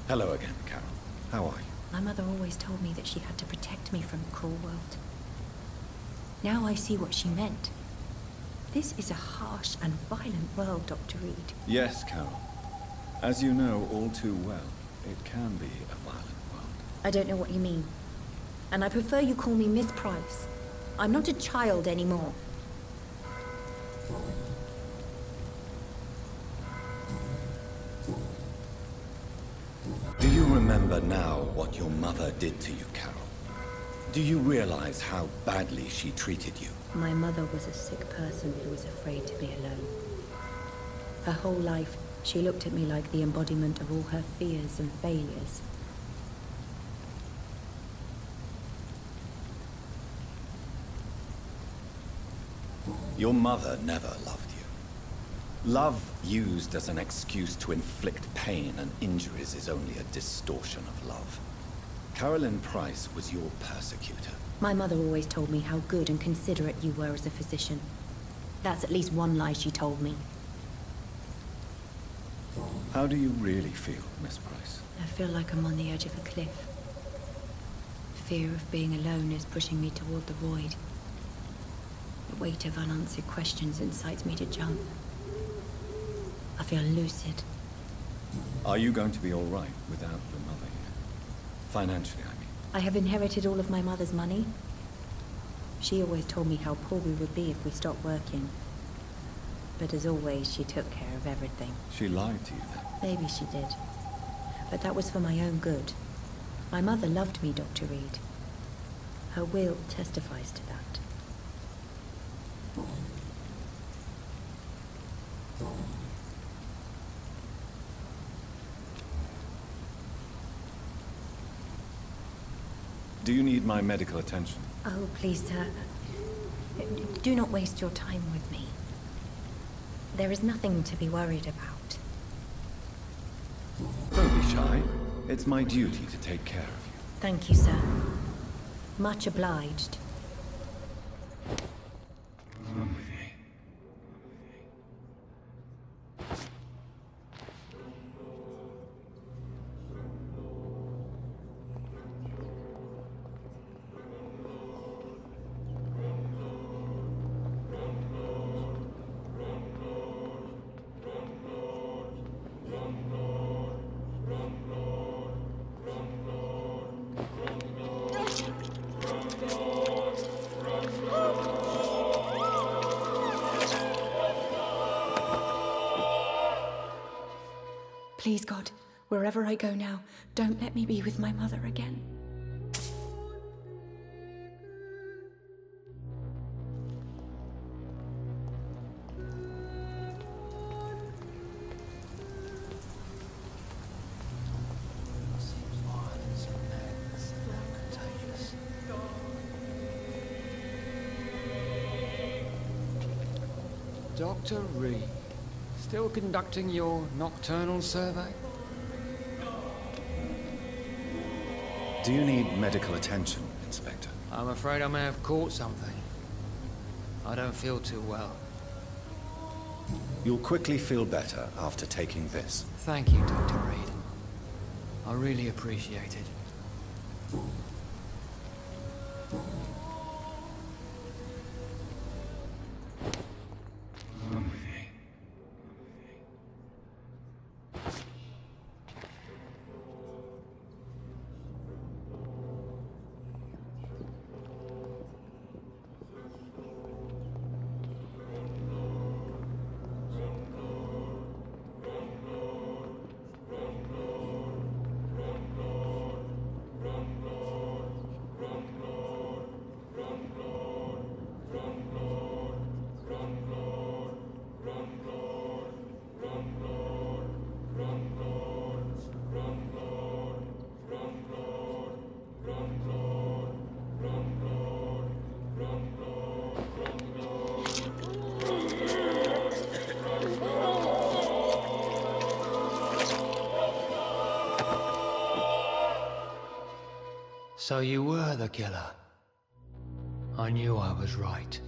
Hello again, Carol. How are you? My mother always told me that she had to protect me from the cruel world. Now I see what she meant. This is a harsh and violent world, Dr. Reed. Yes, Carol. As you know all too well, it can be a violent world. I don't know what you mean. And I prefer you call me Miss Price. I'm not a child anymore. Do you remember now what your mother did to you, Carol? Do you realize how badly she treated you? My mother was a sick person who was afraid to be alone. Her whole life, she looked at me like the embodiment of all her fears and failures. Your mother never loved you. Love used as an excuse to inflict pain and injuries is only a distortion of love. Carolyn Price was your persecutor. My mother always told me how good and considerate you were as a physician. That's at least one lie she told me. How do you really feel, Miss Price? I feel like I'm on the edge of a cliff. Fear of being alone is pushing me toward the void. The weight of unanswered questions incites me to jump. I feel lucid. Are you going to be all right without your mother here? Financially, I mean. I have inherited all of my mother's money. She always told me how poor we would be if we stopped working. But as always, she took care of everything. She lied to you then? Maybe she did. But that was for my own good. My mother loved me, Dr. Reed. Her will testifies to that. Do you need my medical attention? Oh, please, sir. Do not waste your time with me. There is nothing to be worried about. Don't be shy. It's my duty to take care of you. Thank you, sir. Much obliged. Please, God, wherever I go now, don't let me be with my mother again. Dr. Reed, still conducting your nocturnal survey? Do you need medical attention, Inspector? I'm afraid I may have caught something. I don't feel too well. You'll quickly feel better after taking this. Thank you, Dr. Reed. I really appreciate it. So you were the killer. I knew I was right.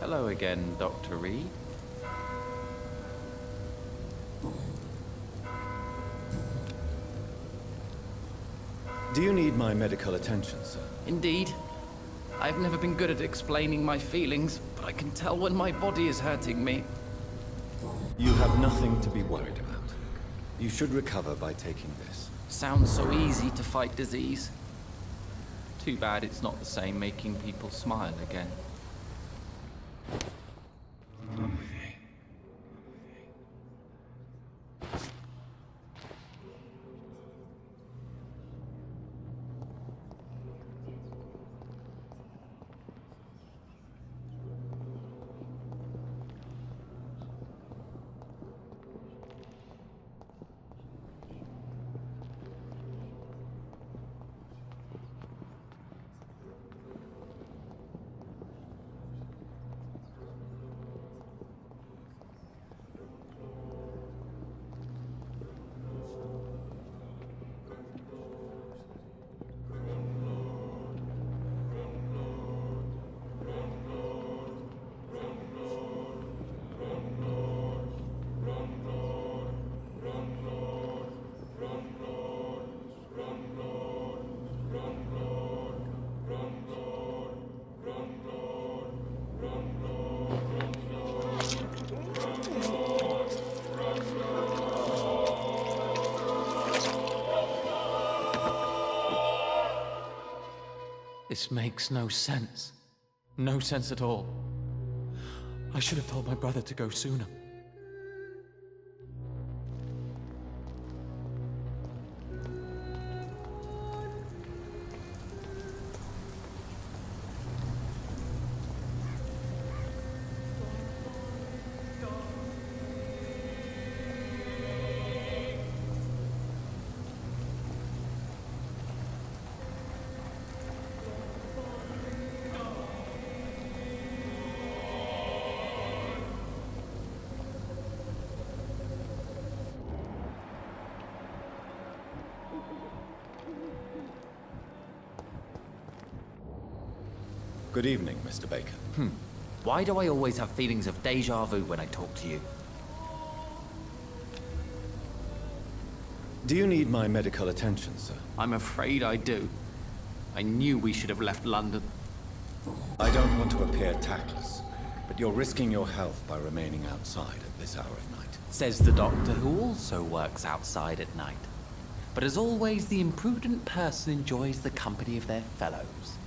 Hello again, Dr. Reed. Do you need my medical attention, sir? Indeed. I've never been good at explaining my feelings, but I can tell when my body is hurting me. You have nothing to be worried about. You should recover by taking this. Sounds so easy to fight disease. Too bad it's not the same making people smile again. This makes no sense. No sense at all. I should have told my brother to go sooner. Good evening, Mr. Baker. Why do I always have feelings of déjà vu when I talk to you? Do you need my medical attention, sir? I'm afraid I do. I knew we should have left London. I don't want to appear tactless, but you're risking your health by remaining outside at this hour of night. Says the doctor who also works outside at night. But as always, the imprudent person enjoys the company of their fellows.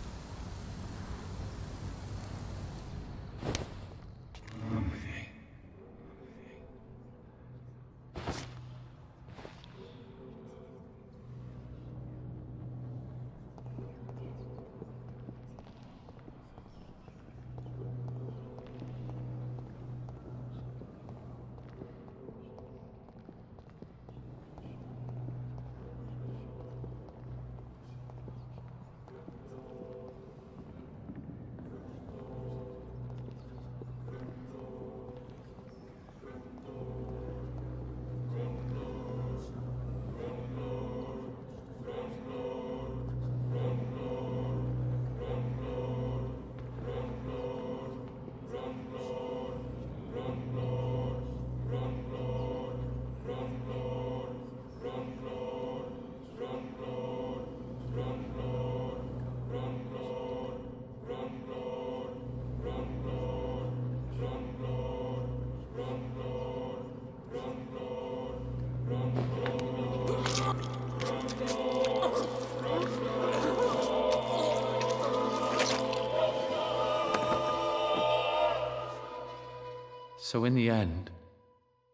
So in the end,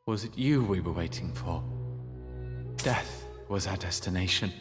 was it you we were waiting for? Death was our destination.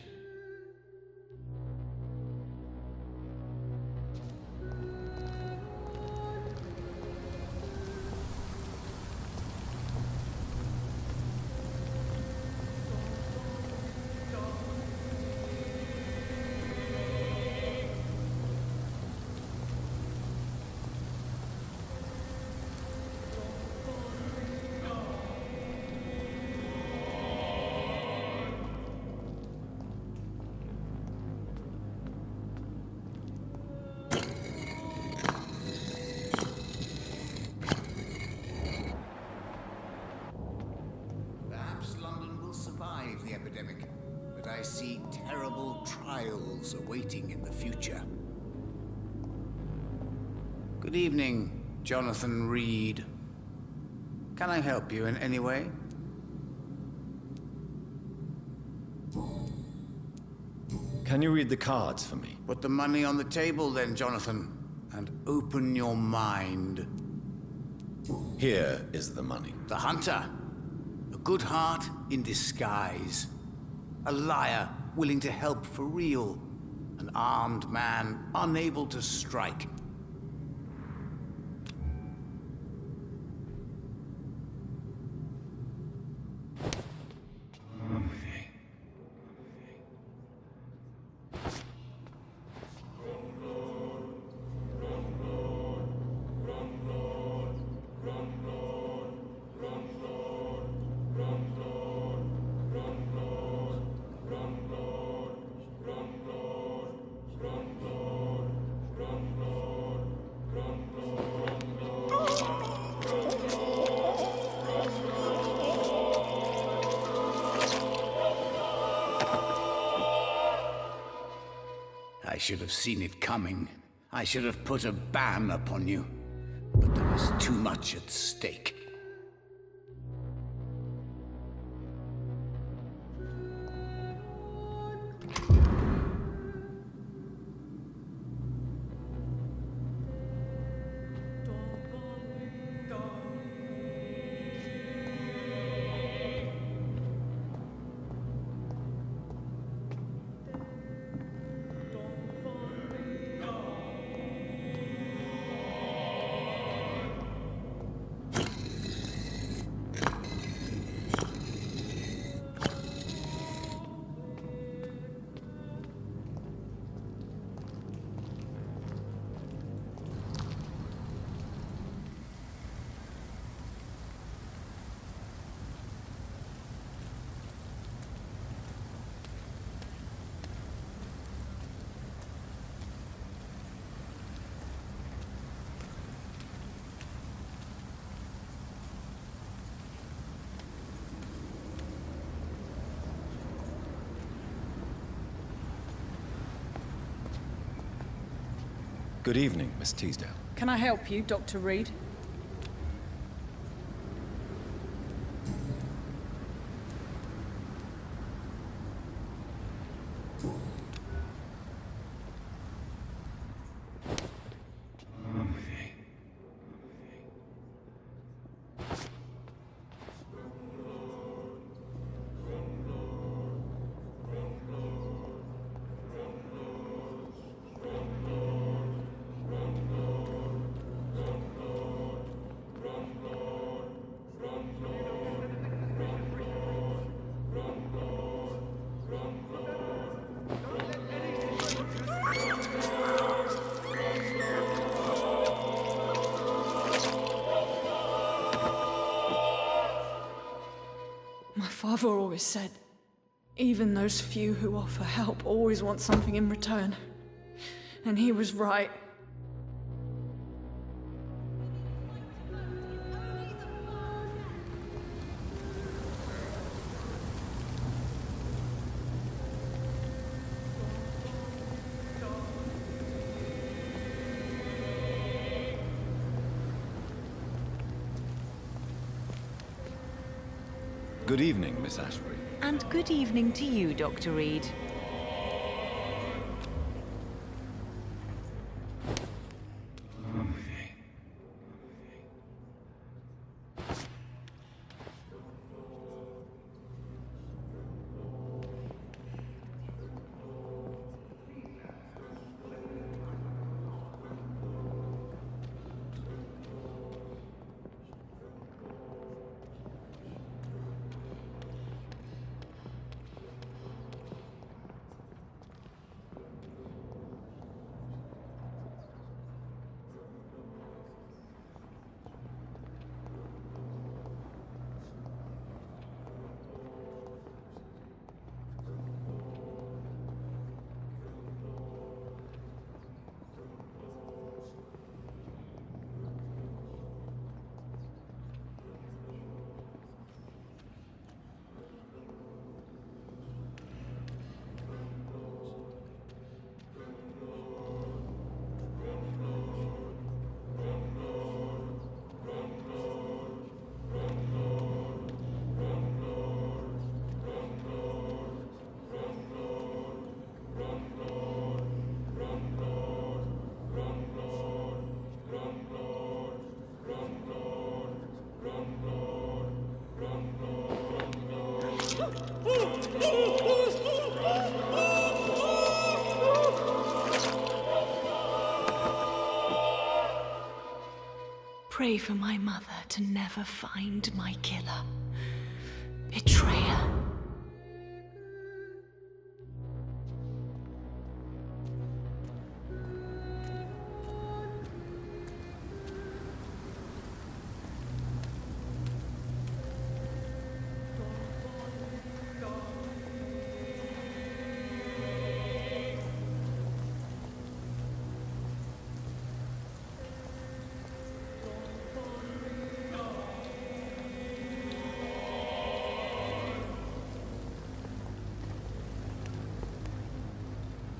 trials awaiting in the future. Good evening, Jonathan Reed. Can I help you in any way? Can you read the cards for me? Put the money on the table then, Jonathan, and open your mind. Here is the money. The hunter. A good heart in disguise. A liar willing to help for real. An armed man unable to strike. I should have seen it coming. I should have put a ban upon you. But there was too much at stake. Good evening, Miss Teasdale. Can I help you, Dr. Reed? My father always said, even those few who offer help always want something in return. And he was right. Good evening, Miss Ashbury. And good evening to you, Dr. Reed. Pray for my mother to never find my killer. Betrayer.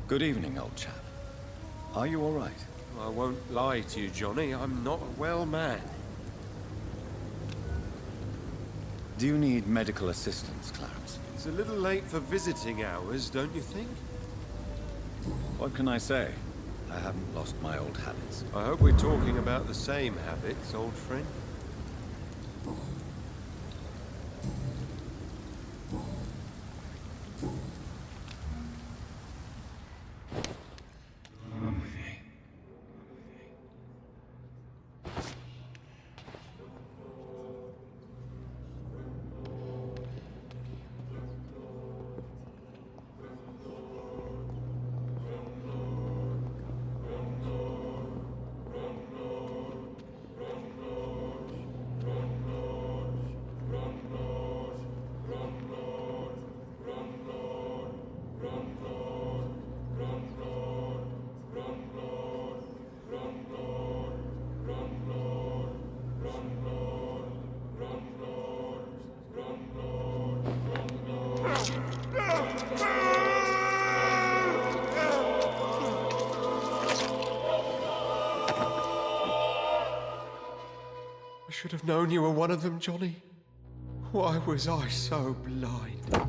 Good evening, old chap. Are you all right? I won't lie to you, Johnny. I'm not a well man. Do you need medical assistance, Clarence? It's a little late for visiting hours, don't you think? What can I say? I haven't lost my old habits. I hope we're talking about the same habits, old friend. I should have known you were one of them, Johnny. Why was I so blind?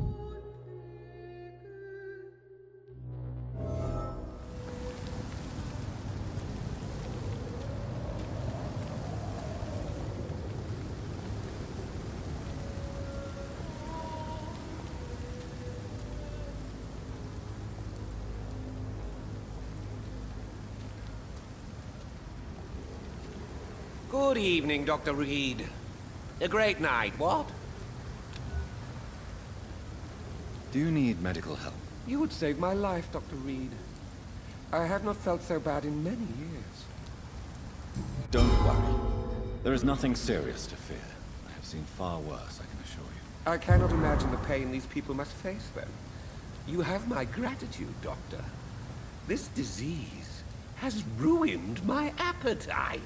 Good evening, Dr. Reed. A great night, what? Do you need medical help? You would save my life, Dr. Reed. I have not felt so bad in many years. Don't worry. There is nothing serious to fear. I have seen far worse, I can assure you. I cannot imagine the pain these people must face, then. You have my gratitude, Doctor. This disease has ruined my appetite.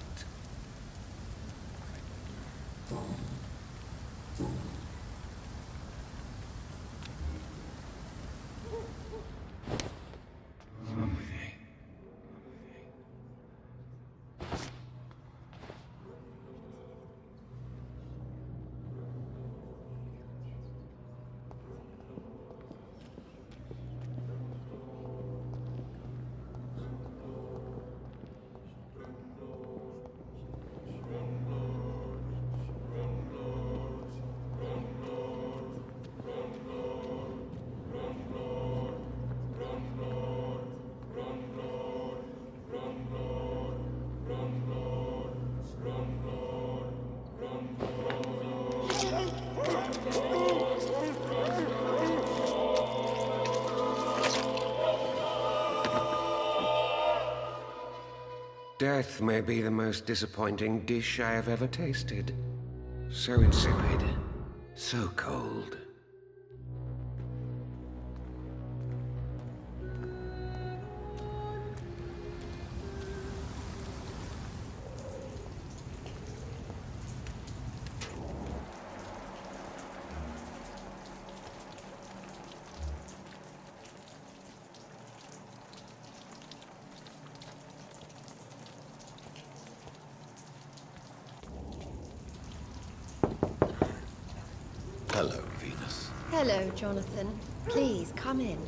Death may be the most disappointing dish I have ever tasted. So insipid, so cold. Hello, Venus. Hello, Jonathan. Please, come in.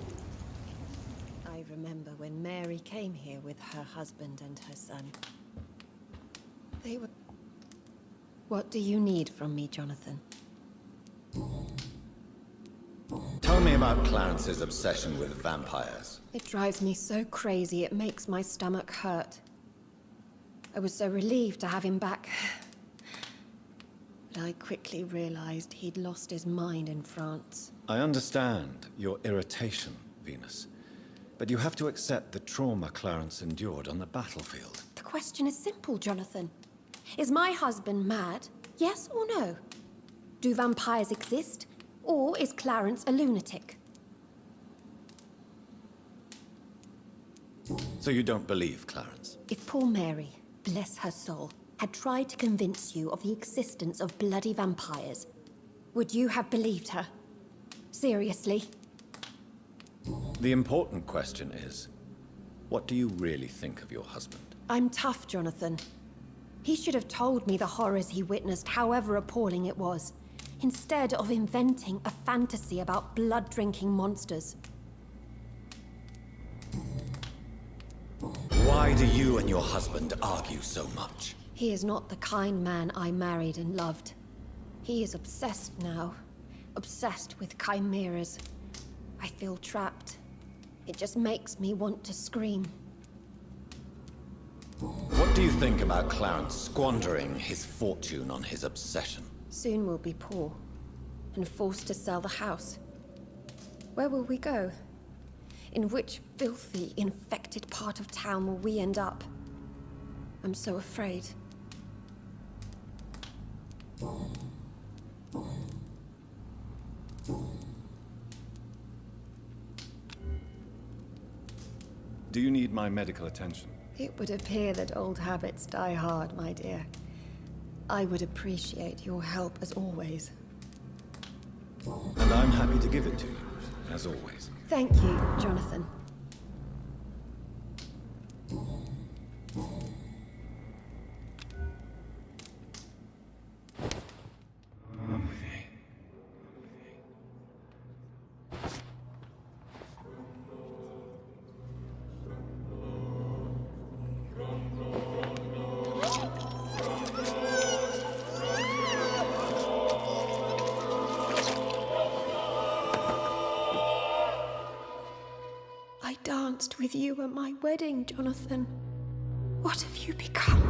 I remember when Mary came here with her husband and her son. They were... What do you need from me, Jonathan? Tell me about Clarence's obsession with vampires. It drives me so crazy it makes my stomach hurt. I was so relieved to have him back, but I quickly realized he'd lost his mind in France. I understand your irritation, Venus. But you have to accept the trauma Clarence endured on the battlefield. The question is simple, Jonathan. Is my husband mad? Yes or no? Do vampires exist? Or is Clarence a lunatic? So you don't believe Clarence? If poor Mary, bless her soul, had tried to convince you of the existence of bloody vampires, would you have believed her? Seriously? The important question is, what do you really think of your husband? I'm tough, Jonathan. He should have told me the horrors he witnessed, however appalling it was, instead of inventing a fantasy about blood-drinking monsters. Why do you and your husband argue so much? He is not the kind man I married and loved. He is obsessed now. Obsessed with chimeras. I feel trapped. It just makes me want to scream. What do you think about Clarence squandering his fortune on his obsession? Soon we'll be poor, and forced to sell the house. Where will we go? In which filthy, infected part of town will we end up? I'm so afraid. Do you need my medical attention? It would appear that old habits die hard, my dear. I would appreciate your help as always. And I'm happy to give it to you, as always. Thank you, Jonathan. I danced with you at my wedding, Jonathan. What have you become?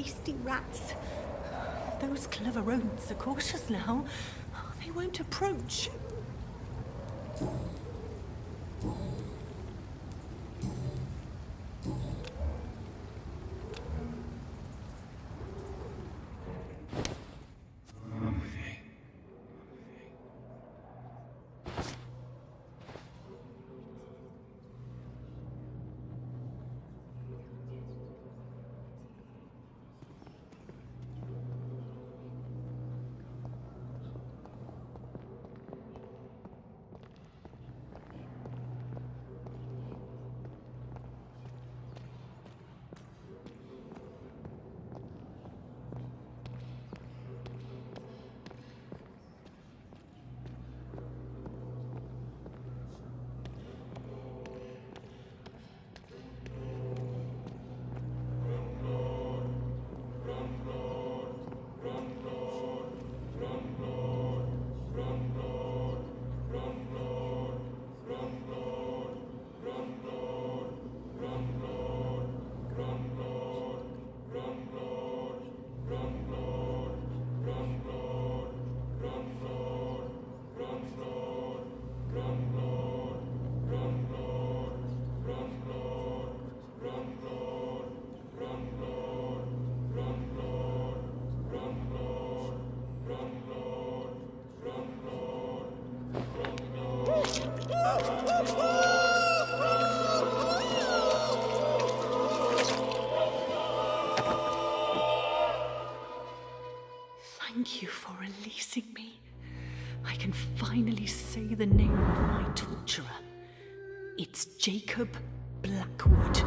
hasty rats. Those clever rodents are cautious now. They won't approach. Thank you for releasing me. I can finally say the name of my torturer. It's Jacob Blackwood.